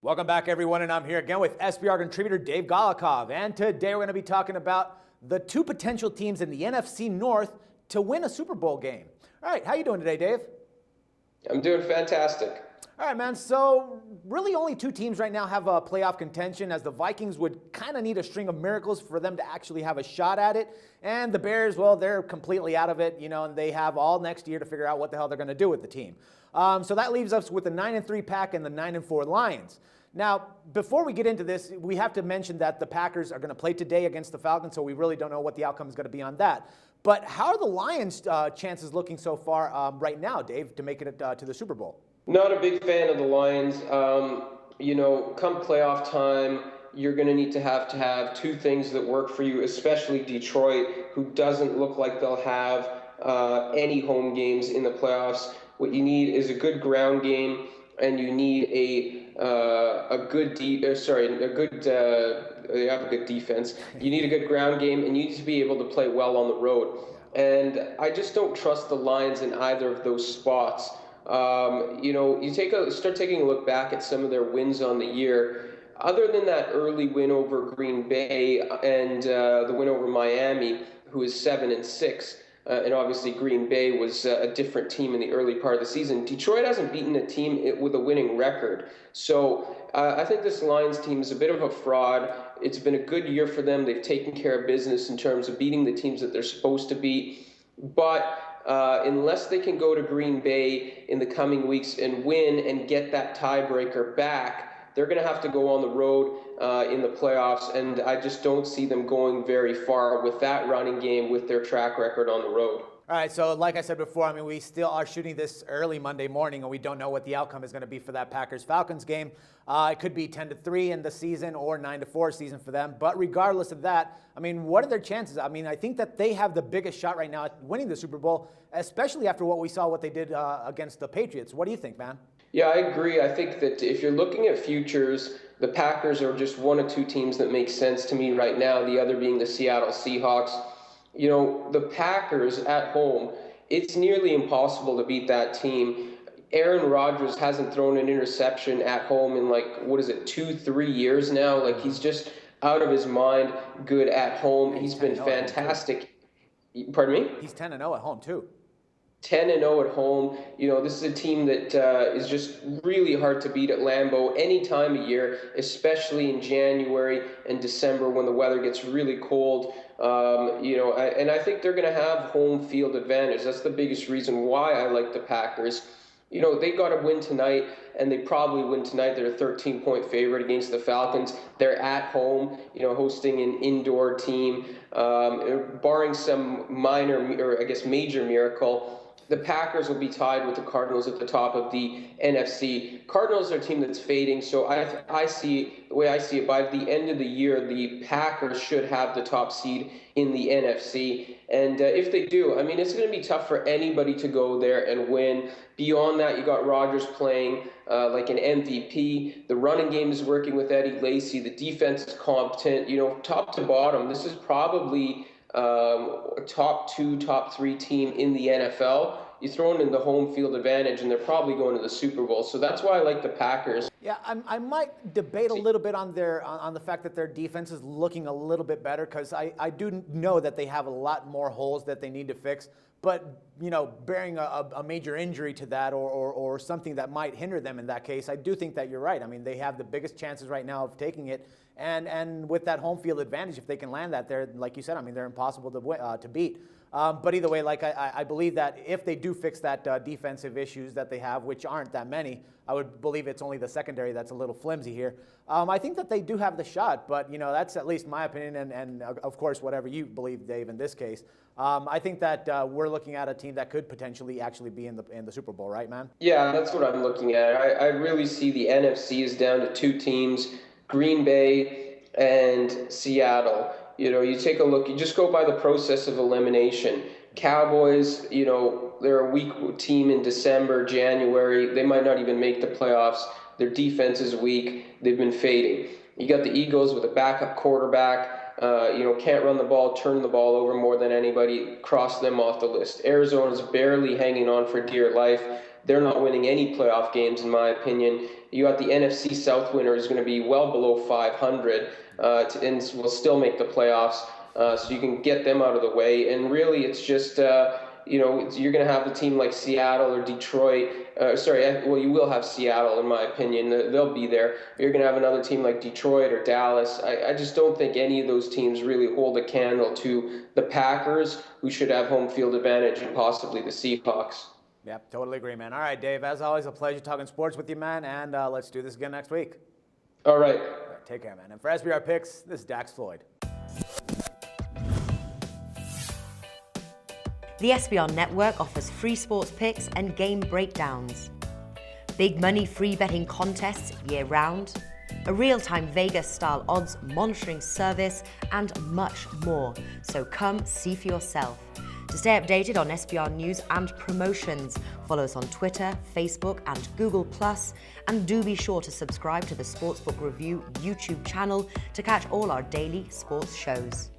Welcome back, everyone, and I'm here again with SBR contributor Dave Golokhov. And today we're going to be talking about the two potential teams in the NFC North to win a Super Bowl game. All right, how you doing today, Dave? I'm doing fantastic. All right, man. So really only two teams right now have a playoff contention, as the Vikings would kind of need a string of miracles for them to actually have a shot at it. And the Bears, well, they're completely out of it, and they have all next year to figure out what the hell they're going to do with the team. So that leaves us with the 9-3 Pack and the 9-4 Lions. Now, before we get into this, we have to mention that the Packers are going to play today against the Falcons, so we really don't know what the outcome is going to be on that. But how are the Lions' chances looking so far right now, Dave, to make it to the Super Bowl? Not a big fan of the Lions. Come playoff time, you're going to need to have two things that work for you, especially Detroit, who doesn't look like they'll have any home games in the playoffs. What you need is a good ground game, and you need a good defense. You need a good ground game, and you need to be able to play well on the road. And I just don't trust the Lions in either of those spots. You start taking a look back at some of their wins on the year. Other than that early win over Green Bay and the win over Miami, who is 7-6, and obviously Green Bay was a different team in the early part of the season, Detroit hasn't beaten a team with a winning record. So I think this Lions team is a bit of a fraud. It's been a good year for them. They've taken care of business in terms of beating the teams that they're supposed to beat. But unless they can go to Green Bay in the coming weeks and win and get that tiebreaker back, they're going to have to go on the road in the playoffs, and I just don't see them going very far with that running game with their track record on the road. All right, so like I said before, we still are shooting this early Monday morning, and we don't know what the outcome is going to be for that Packers-Falcons game. It could be 10-3 in the season or 9-4 season for them. But regardless of that, what are their chances? I think that they have the biggest shot right now at winning the Super Bowl, especially after what they did against the Patriots. What do you think, man? Yeah, I agree. I think that if you're looking at futures, the Packers are just one of two teams that make sense to me right now, the other being the Seattle Seahawks. The Packers at home, it's nearly impossible to beat that team. Aaron Rodgers hasn't thrown an interception at home in 2-3 years now. He's just out of his mind good at home. He's been fantastic. Pardon me? He's 10-0 at home too. 10-0 at home. This is a team that is just really hard to beat at Lambeau any time of year, especially in January and December when the weather gets really cold. And I think they're going to have home field advantage. That's the biggest reason why I like the Packers. They got to win tonight, and they probably win tonight. They're a 13-point favorite against the Falcons. They're at home, hosting an indoor team. Barring some major miracle, the Packers will be tied with the Cardinals at the top of the NFC. Cardinals are a team that's fading, so the way I see it, by the end of the year, the Packers should have the top seed in the NFC. And if they do, it's going to be tough for anybody to go there and win. Beyond that, you got Rodgers playing like an MVP. The running game is working with Eddie Lacy. The defense is competent. Top to bottom, this is probably a top 2, top 3 team in the NFL. You throw in the home field advantage, and they're probably going to the Super Bowl. So that's why I like the Packers. Yeah, I might debate a little bit on the fact that their defense is looking a little bit better, because I do know that they have a lot more holes that they need to fix. But, bearing a major injury to that or something that might hinder them in that case, I do think that you're right. They have the biggest chances right now of taking it. And with that home field advantage, if they can land that, they're, like you said, they're impossible to beat. But either way, I believe that if they do fix that defensive issues that they have, which aren't that many, I would believe it's only the secondary that's a little flimsy here. I think that they do have the shot, but that's at least my opinion, and of course whatever you believe, Dave, in this case. I think that we're looking at a team that could potentially actually be in the Super Bowl, right, man? Yeah, that's what I'm looking at. I really see the NFC is down to two teams, Green Bay and Seattle. You take a look, you just go by the process of elimination. Cowboys, they're a weak team in December, January. They might not even make the playoffs. Their defense is weak. They've been fading. You got the Eagles with a backup quarterback. Can't run the ball, turn the ball over more than anybody, cross them off the list. Arizona's barely hanging on for dear life. They're not winning any playoff games, in my opinion. You got the NFC South winner is going to be well below 500 and will still make the playoffs. So you can get them out of the way. And really, it's just, you're going to have a team like Seattle or Detroit. You will have Seattle, in my opinion. They'll be there. You're going to have another team like Detroit or Dallas. I just don't think any of those teams really hold a candle to the Packers, who should have home field advantage, and possibly the Seahawks. Yep, totally agree, man. All right, Dave, as always, a pleasure talking sports with you, man, and let's do this again next week. All right. Take care, man. And for SBR Picks, this is Dax Floyd. The SBR Network offers free sports picks and game breakdowns, big money free betting contests year-round, a real-time Vegas-style odds monitoring service, and much more. So come see for yourself. To stay updated on SBR news and promotions, follow us on Twitter, Facebook, and Google+, and do be sure to subscribe to the Sportsbook Review YouTube channel to catch all our daily sports shows.